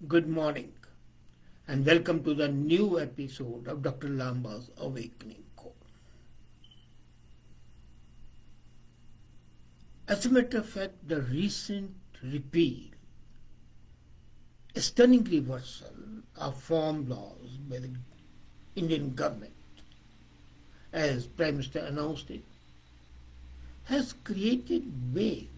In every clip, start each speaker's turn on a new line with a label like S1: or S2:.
S1: Good morning and welcome to the new episode of Dr. Lamba's Awakening Call. As a matter of fact, the recent repeal, a stunning reversal of farm laws by the Indian government, as Prime Minister announced it, has created waves.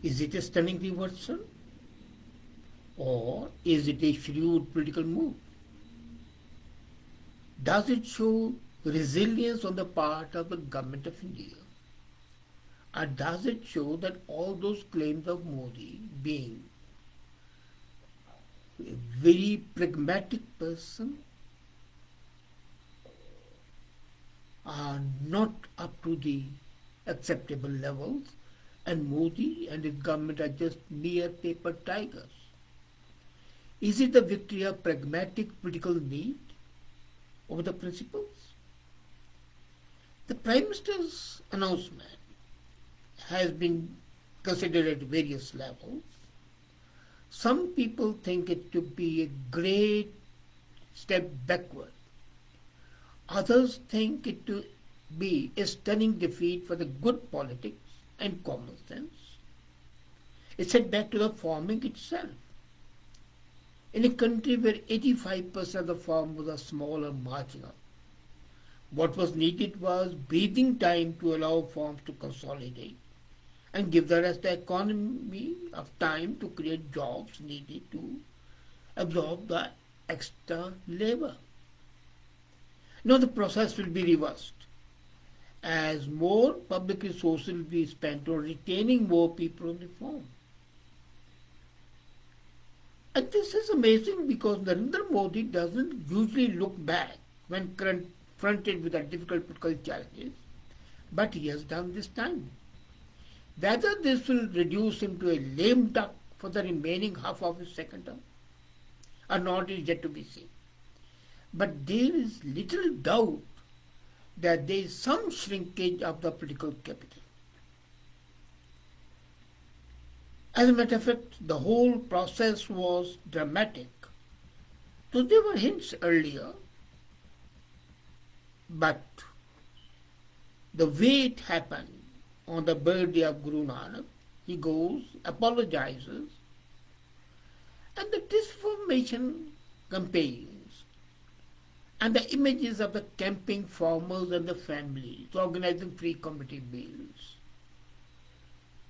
S1: Is it a stunning reversal? Or is it a shrewd political move? Does it show resilience on the part of the government of India? Or does it show that all those claims of Modi being a very pragmatic person are not up to the acceptable levels and Modi and his government are just mere paper tigers? Is it the victory of pragmatic political need over the principles? The Prime Minister's announcement has been considered at various levels. Some people think it to be a great step backward. Others think it to be a stunning defeat for the good politics and common sense. A setback to the farming itself. In a country where 85% of the farmers are small or marginal, what was needed was breathing time to allow farms to consolidate and give the rest the economy of time to create jobs needed to absorb the extra labor. Now the process will be reversed as more public resources will be spent on retaining more people on the farm. And this is amazing because Narendra Modi doesn't usually look back when confronted with the difficult political challenges, but he has done this time. Whether this will reduce him to a lame duck for the remaining half of his second term or not is yet to be seen. But there is little doubt that there is some shrinkage of the political capital. As a matter of fact, the whole process was dramatic. So there were hints earlier, but the way it happened on the birthday of Guru Nanak, he goes, apologizes, and the disinformation campaigns and the images of the camping farmers and the families organizing free community meals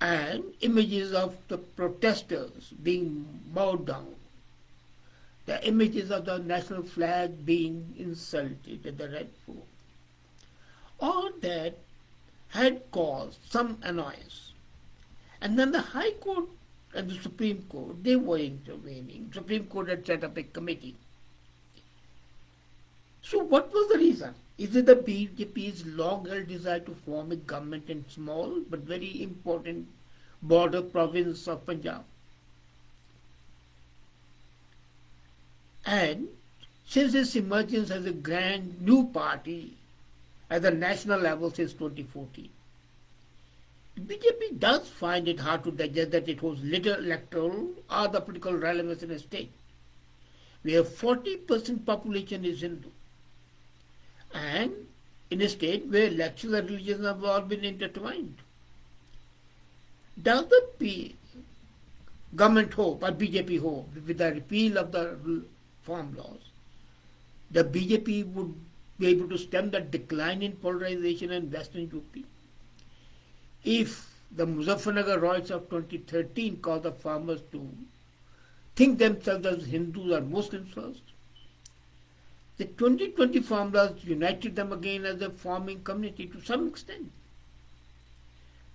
S1: and images of the protesters being mowed down, the images of the national flag being insulted at the Red Fort, all that had caused some annoyance. And then the High Court and the Supreme Court, they were intervening. Supreme Court had set up a committee. So what was the reason? Is it the BJP's long-held desire to form a government in small but very important border province of Punjab? And since its emergence as a grand new party at the national level since 2014, BJP does find it hard to digest that it holds little electoral or the political relevance in a state where 40% population is Hindu, and in a state where elections and religions have all been intertwined. Does the government hope, or BJP hope, with the repeal of the farm laws, the BJP would be able to stem the decline in polarization in Western UP? If the Muzaffarnagar riots of 2013 caused the farmers to think themselves as Hindus or Muslims first, the 2020 farm laws united them again as a farming community to some extent.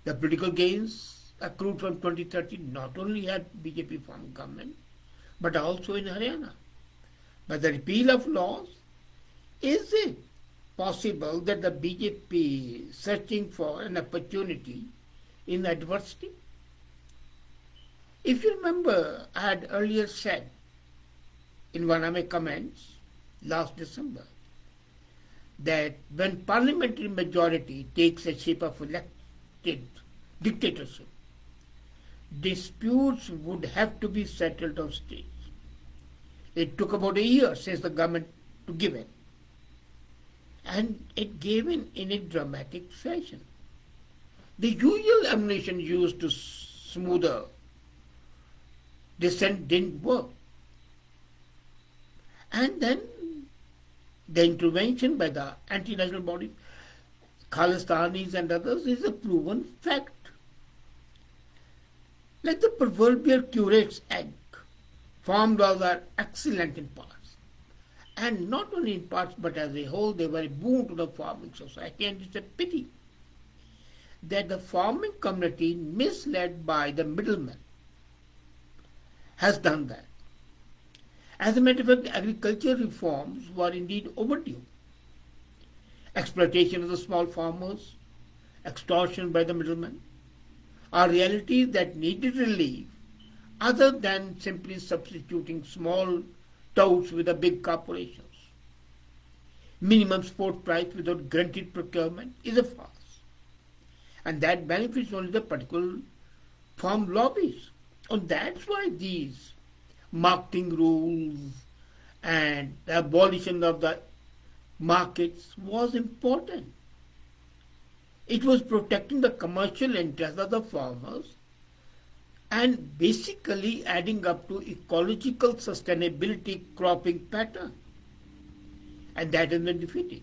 S1: The political gains accrued from 2013 not only had BJP formed government, but also in Haryana. But the repeal of laws, is it possible that the BJP is searching for an opportunity in adversity? If you remember, I had earlier said in one of my comments last December that when parliamentary majority takes the shape of elected dictatorship, disputes would have to be settled on stage. It took about a year since the government to give in. And it gave in a dramatic fashion. The usual ammunition used to smoother dissent didn't work. And then the intervention by the anti-national bodies, Khalistanis and others, is a proven fact. Like the proverbial curate's egg, farm laws are excellent in parts. And not only in parts but as a whole, they were a boon to the farming society, and it's a pity that the farming community, misled by the middlemen, has done that. As a matter of fact, agricultural reforms were indeed overdue. Exploitation of the small farmers, extortion by the middlemen, are realities that needed relief other than simply substituting small touts with the big corporations. Minimum support price without guaranteed procurement is a farce. And that benefits only the particular farm lobbies. And that's why these marketing rules and the abolition of the markets was important. It was protecting the commercial interests of the farmers and basically adding up to ecological sustainability cropping pattern. And that has been defeated.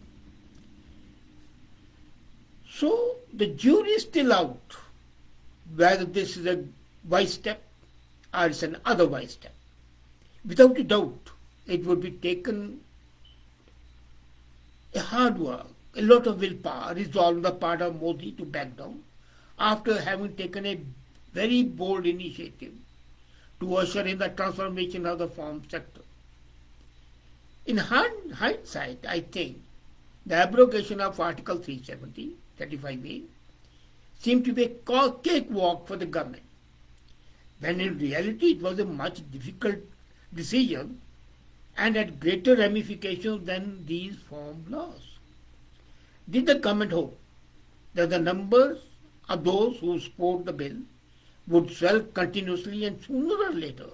S1: So the jury is still out whether this is a wise step or it's an otherwise step. Without a doubt, it would be taken a hard work, a lot of willpower, resolve on the part of Modi to back down after having taken a very bold initiative to usher in the transformation of the farm sector. In hindsight, I think the abrogation of Article 370, 35A, seemed to be a cakewalk for the government, when in reality it was a much difficult decision and had greater ramifications than these farm laws. Did the government hope that the numbers of those who support the bill would swell continuously and sooner or later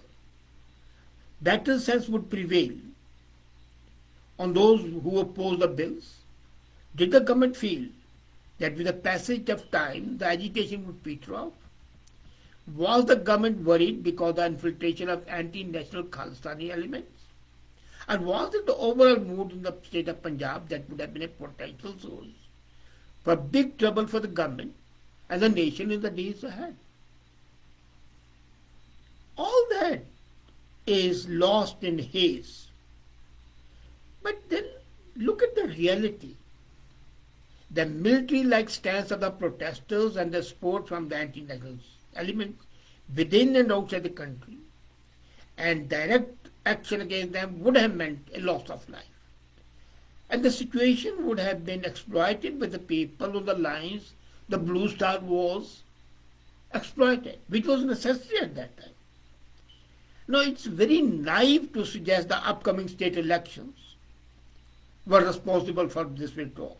S1: better sense would prevail on those who oppose the bills? Did the government feel that with the passage of time the agitation would peter off? Was the government worried because of the infiltration of anti-national Khalistani elements? And was it the overall mood in the state of Punjab that would have been a potential source for big trouble for the government and the nation in the days ahead? All that is lost in haze. But then look at the reality. The military-like stance of the protesters and the support from the anti-national elements within and outside the country and direct action against them would have meant a loss of life. And the situation would have been exploited by the people on the lines the Blue Star was exploited, which was necessary at that time. Now, it's very naive to suggest the upcoming state elections were responsible for this withdrawal.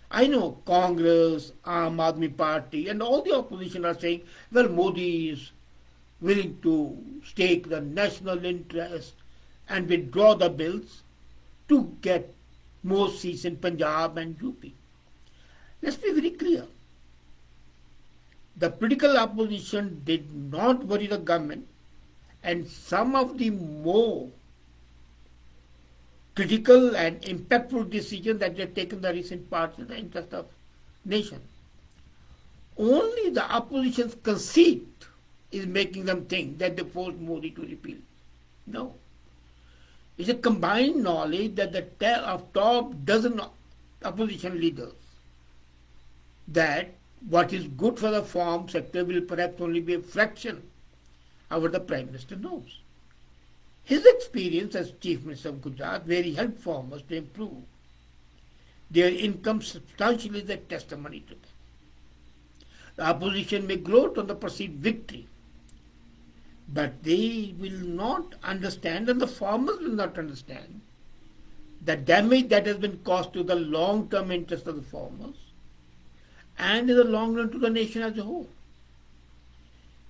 S1: I know Congress, Aam Aadmi Party and all the opposition are saying, well, Modi is willing to stake the national interest and withdraw the bills to get more seats in Punjab and UP. Let's be very clear. The political opposition did not worry the government, and some of the more critical and impactful decisions that they have taken in the recent past in the interest of nation. Only the opposition's conceit is making them think that they forced Modi to repeal. No. It's a combined knowledge that of top dozen opposition leaders that what is good for the farm sector will perhaps only be a fraction of what the Prime Minister knows. His experience as Chief Minister of Gujarat, where he helped farmers to improve their income substantially, is a testimony to that. The opposition may gloat on the perceived victory, but they will not understand, and the farmers will not understand, the damage that has been caused to the long-term interest of the farmers and in the long run to the nation as a whole.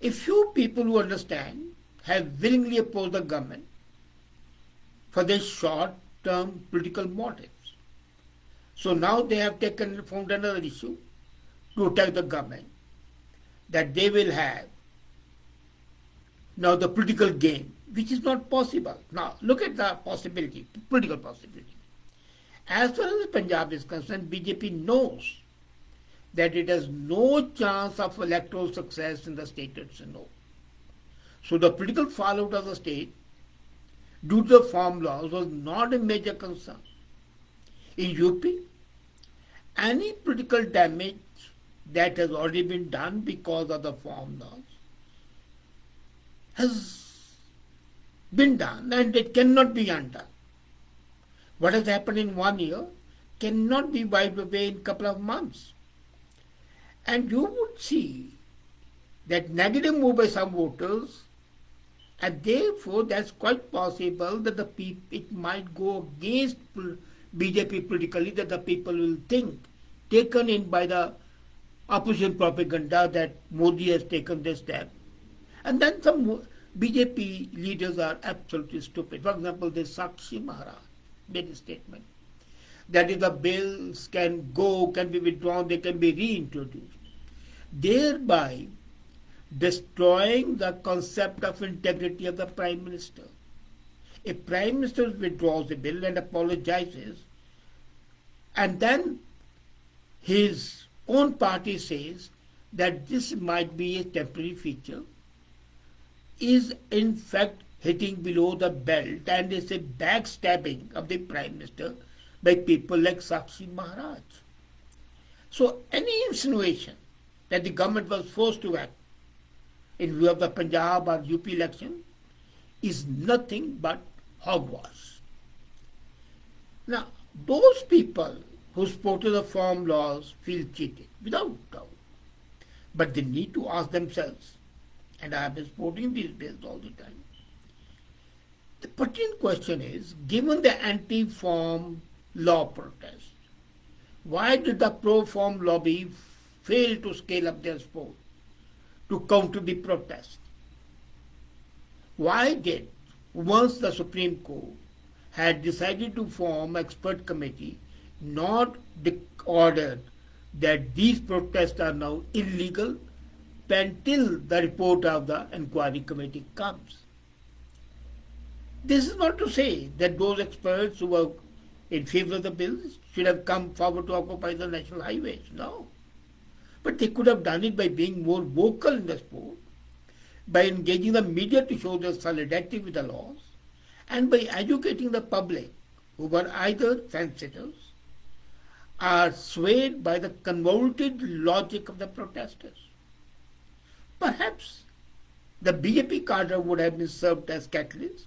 S1: A few people who understand have willingly opposed the government for their short-term political motives. So now they have found another issue to attack the government, that they will have now the political game, which is not possible. Now look at the possibility, political possibility. As far as Punjab is concerned, BJP knows that it has no chance of electoral success in the state it's in. So the political fallout of the state due to the farm laws was not a major concern. In UP, any political damage that has already been done because of the farm laws has been done and it cannot be undone. What has happened in 1 year cannot be wiped away in a couple of months. And you would see that negative move by some voters, and therefore that's quite possible that it might go against BJP politically, that the people will think, taken in by the opposition propaganda, that Modi has taken this step. And then some BJP leaders are absolutely stupid. For example, this Sakshi Maharaj made a statement that if the bills can be withdrawn, they can be reintroduced, thereby destroying the concept of integrity of the Prime Minister. If Prime Minister withdraws the bill and apologizes, and then his own party says that this might be a temporary feature, is in fact hitting below the belt and is a backstabbing of the Prime Minister by people like Sakshi Maharaj. So any insinuation that the government was forced to act in view of the Punjab or UP election is nothing but hogwash. Now, those people who supported the farm laws feel cheated, without doubt. But they need to ask themselves, and I have been supporting these bills all the time, the pertinent question is, given the anti-farm law protest, why did the pro-farm lobby fail to scale up their support to counter the protest? Why did, once the Supreme Court had decided to form an expert committee, not ordered that these protests are now illegal until the report of the inquiry committee comes? This is not to say that those experts who were in favor of the bills should have come forward to occupy the national highways. No. But they could have done it by being more vocal in the sport, by engaging the media to show their solidarity with the laws, and by educating the public who were either sensitives or swayed by the convoluted logic of the protesters. Perhaps the BJP cadre would have been served as catalyst,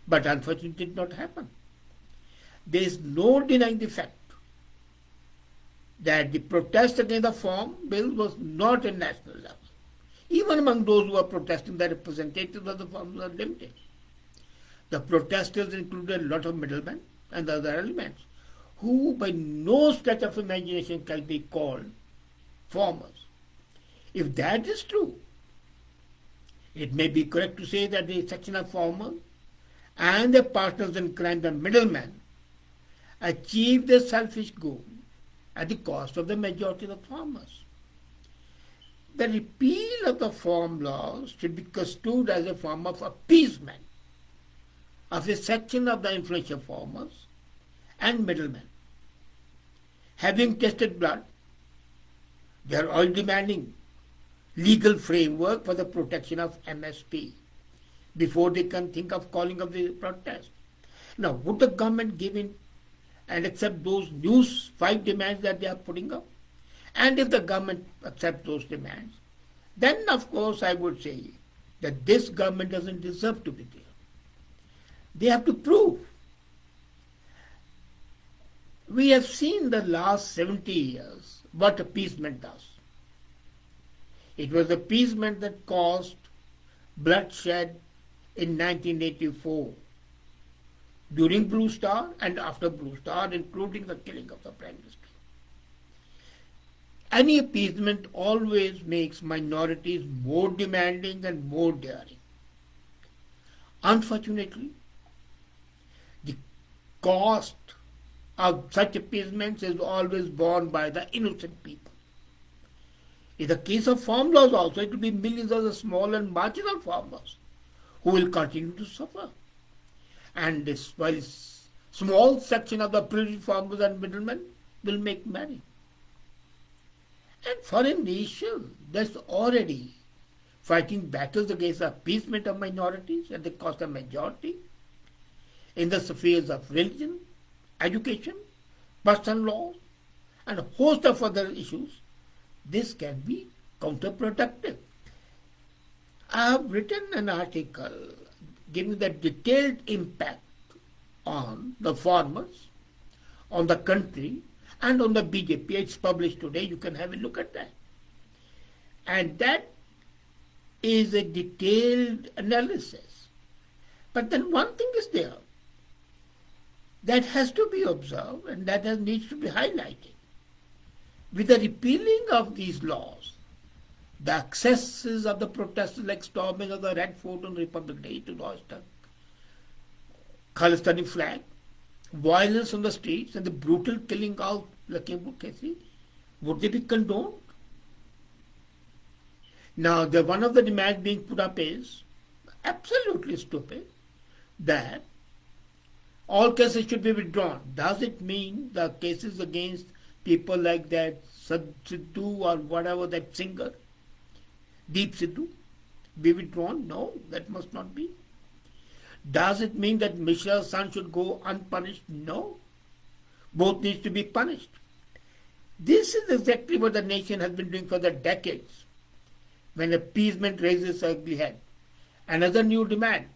S1: but unfortunately it did not happen. There is no denying the fact that the protest against the farm bill was not a national level. Even among those who were protesting, the representatives of the farmers are limited. The protesters included a lot of middlemen and other elements who by no stretch of imagination can be called farmers. If that is true, it may be correct to say that the section of farmers and their partners in crime, the middlemen, achieved their selfish goal at the cost of the majority of the farmers. The repeal of the farm laws should be construed as a form of appeasement of a section of the influential farmers and middlemen. Having tasted blood, they are all demanding legal framework for the protection of MSP before they can think of calling of the protest. Now, would the government give in and accept those new 5 demands that they are putting up? And if the government accepts those demands, then of course I would say that this government doesn't deserve to be there. They have to prove. We have seen the last 70 years what appeasement does. It was appeasement that caused bloodshed in 1984, during Blue Star and after Blue Star, including the killing of the Prime Minister. Any appeasement always makes minorities more demanding and more daring. Unfortunately, the cost of such appeasements is always borne by the innocent people. In the case of farm laws also, it will be millions of the small and marginal farmers who will continue to suffer. And this while small section of the privileged farmers and middlemen will make money. And for a nation that's already fighting battles against the appeasement of minorities at the cost of majority in the spheres of religion, education, personal law, and a host of other issues, this can be counterproductive. I have written an article giving the detailed impact on the farmers, on the country, and on the BJP. It's published today. You can have a look at that. And that is a detailed analysis. But then one thing is there that has to be observed and that needs to be highlighted. With the repealing of these laws, the excesses of the protesters like storming of the Red Fort on Republic Day to hoist a Khalistani flag, violence on the streets and the brutal killing of Lakhimpur Kheri, would they be condoned? Now, one of the demands being put up is absolutely stupid, that all cases should be withdrawn. Does it mean the cases against people like that Sidhu or whatever, that singer, Deep Sidhu, be withdrawn? No, that must not be. Does it mean that Mishra's son should go unpunished? No. Both need to be punished. This is exactly what the nation has been doing for the decades. When appeasement raises its ugly head. Another new demand,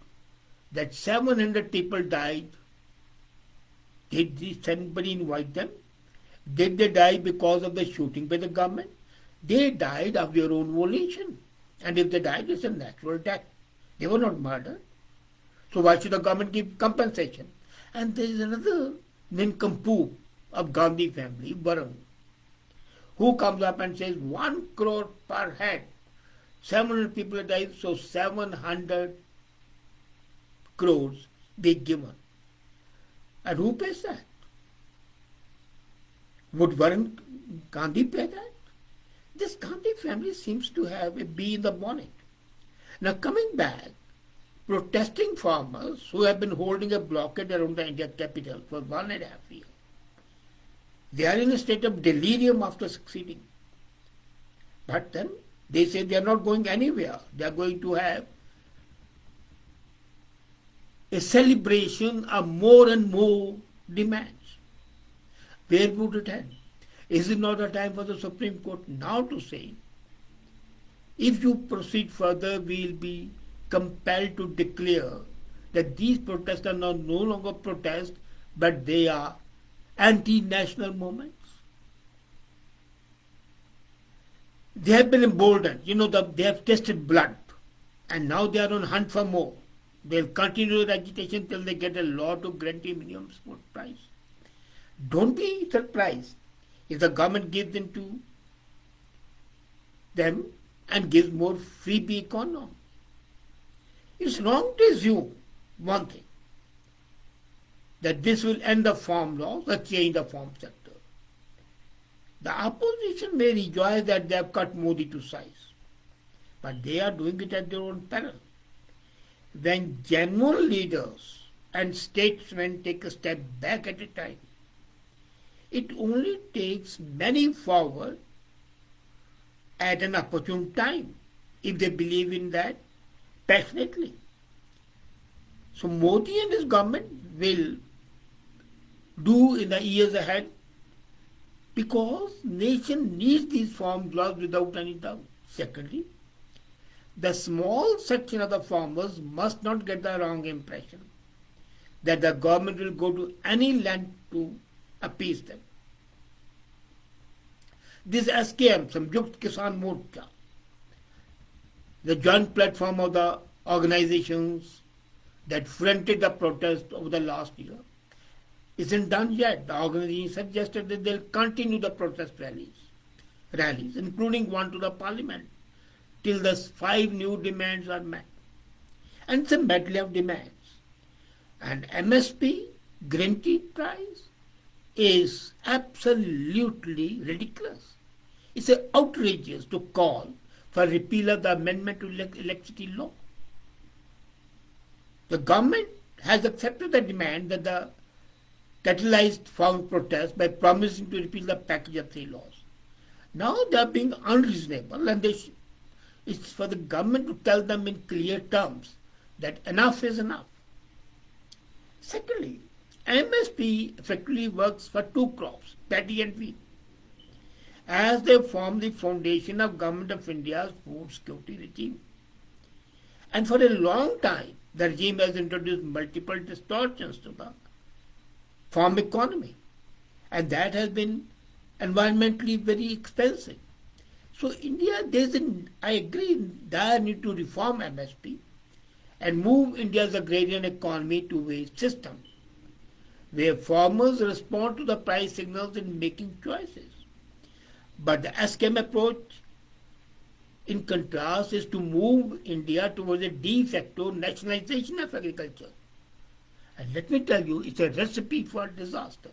S1: that 700 people died. Did somebody invite them? Did they die because of the shooting by the government? They died of their own volition. And if they died, it's a natural death. They were not murdered. So why should the government give compensation? And there is another nincompoop of Gandhi family, Varun, who comes up and says 1 crore per head. 700 people died, so 700 crores be given. And who pays that? Would Varun Gandhi pay that? This Gandhi family seems to have a bee in the bonnet. Now coming back, protesting farmers who have been holding a blockade around the India capital for 1.5 years, they are in a state of delirium after succeeding. But then they say they are not going anywhere. They are going to have a celebration of more and more demands. Where would it end? Is it not a time for the Supreme Court now to say, if you proceed further, we will be compelled to declare that these protests are now no longer protests, but they are anti-national movements? They have been emboldened. They have tasted blood, and now they are on hunt for more. They'll continue their agitation till they get a law to guarantee minimum food price. Don't be surprised if the government gives in to them and gives more freebie economy. It's wrong to assume one thing, that this will end the farm laws or change the farm sector. The opposition may rejoice that they have cut Modi to size, but they are doing it at their own peril. When genuine leaders and statesmen take a step back at a time, it only takes many forward at an opportune time, if they believe in that passionately. So Modi and his government will do in the years ahead, because nation needs these farm laws without any doubt. Secondly, the small section of the farmers must not get the wrong impression that the government will go to any length to appease them. This SKM, Samyukt Kisan Morcha, the joint platform of the organizations that fronted the protest over the last year, isn't done yet. The organization suggested that they'll continue the protest rallies. rallies, including one to the parliament, till the 5 new demands are met. And it's a medley of demands. And MSP, guaranteed price, is absolutely ridiculous. It's outrageous to call for repeal of the amendment to electricity law. The government has accepted the demand that the catalyzed farm protest by promising to repeal the package of 3 laws. Now they are being unreasonable, and it's for the government to tell them in clear terms that enough is enough. Secondly, MSP effectively works for 2 crops, paddy and wheat, as they form the foundation of Government of India's food security regime. And for a long time, the regime has introduced multiple distortions to the farm economy, and that has been environmentally very expensive. So India, I agree, dire need to reform MSP and move India's agrarian economy to a system where farmers respond to the price signals in making choices. But the SKM approach, in contrast, is to move India towards a de facto nationalization of agriculture. And let me tell you, it's a recipe for disaster.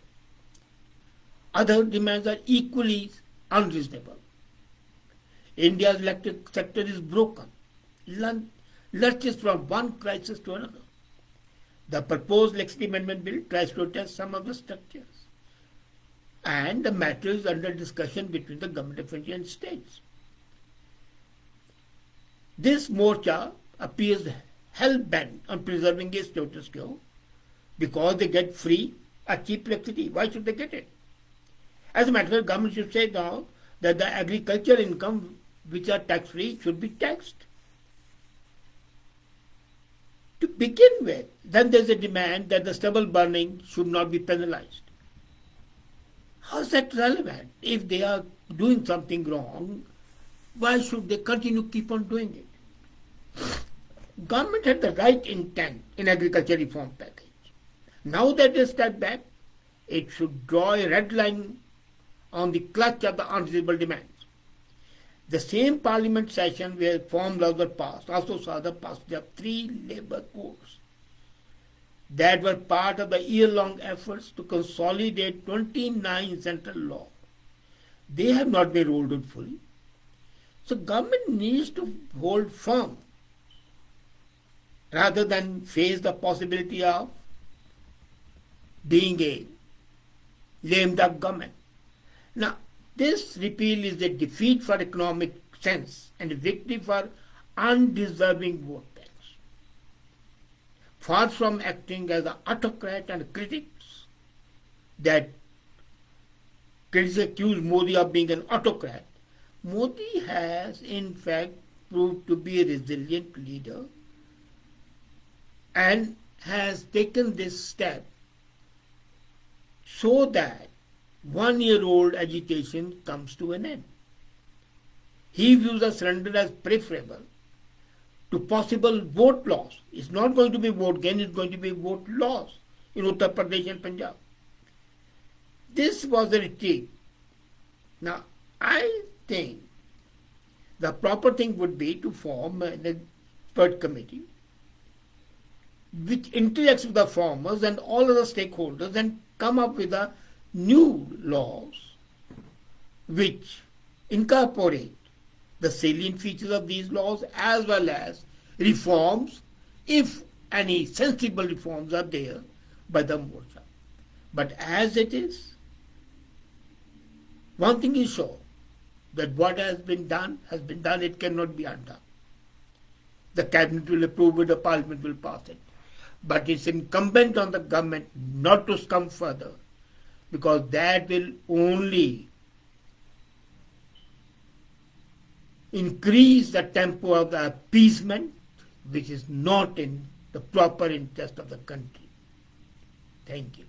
S1: Other demands are equally unreasonable. India's electric sector is broken, lurches from one crisis to another. The proposed electricity amendment bill tries to address some of the structures, and the matter is under discussion between the Government of India and states. This morcha appears hell-bent on preserving a status quo because they get free or cheap electricity. Why should they get it? As a matter of fact, government should say now that the agriculture income which are tax-free should be taxed. To begin with, then there's a demand that the stubble burning should not be penalized. How is that relevant? If they are doing something wrong, why should they continue to keep on doing it? Government had the right intent in agriculture reform package. Now that they step back, it should draw a red line on the clutch of the unreasonable demands. The same parliament session where farm laws were passed also saw the passage of 3 labour codes that were part of the year-long efforts to consolidate 29 central laws. They have not been rolled out fully. So government needs to hold firm rather than face the possibility of being a lame duck government. Now, this repeal is a defeat for economic sense and a victory for undeserving vote banks. Far from acting as an autocrat and critics that critics accuse Modi of being an autocrat, Modi has in fact proved to be a resilient leader and has taken this step so that 1-year-old agitation comes to an end. He views a surrender as preferable to possible vote loss. It's not going to be vote gain, it's going to be vote loss in Uttar Pradesh and Punjab. This was a retreat. Now, I think the proper thing would be to form an expert committee which interacts with the farmers and all other stakeholders and come up with a new laws which incorporate the salient features of these laws as well as reforms, if any sensible reforms are there, by the Morcha. But as it is, one thing is sure, that what has been done, it cannot be undone. The cabinet will approve it, the parliament will pass it. But it's incumbent on the government not to scum further, because that will only increase the tempo of the appeasement, which is not in the proper interest of the country. Thank you.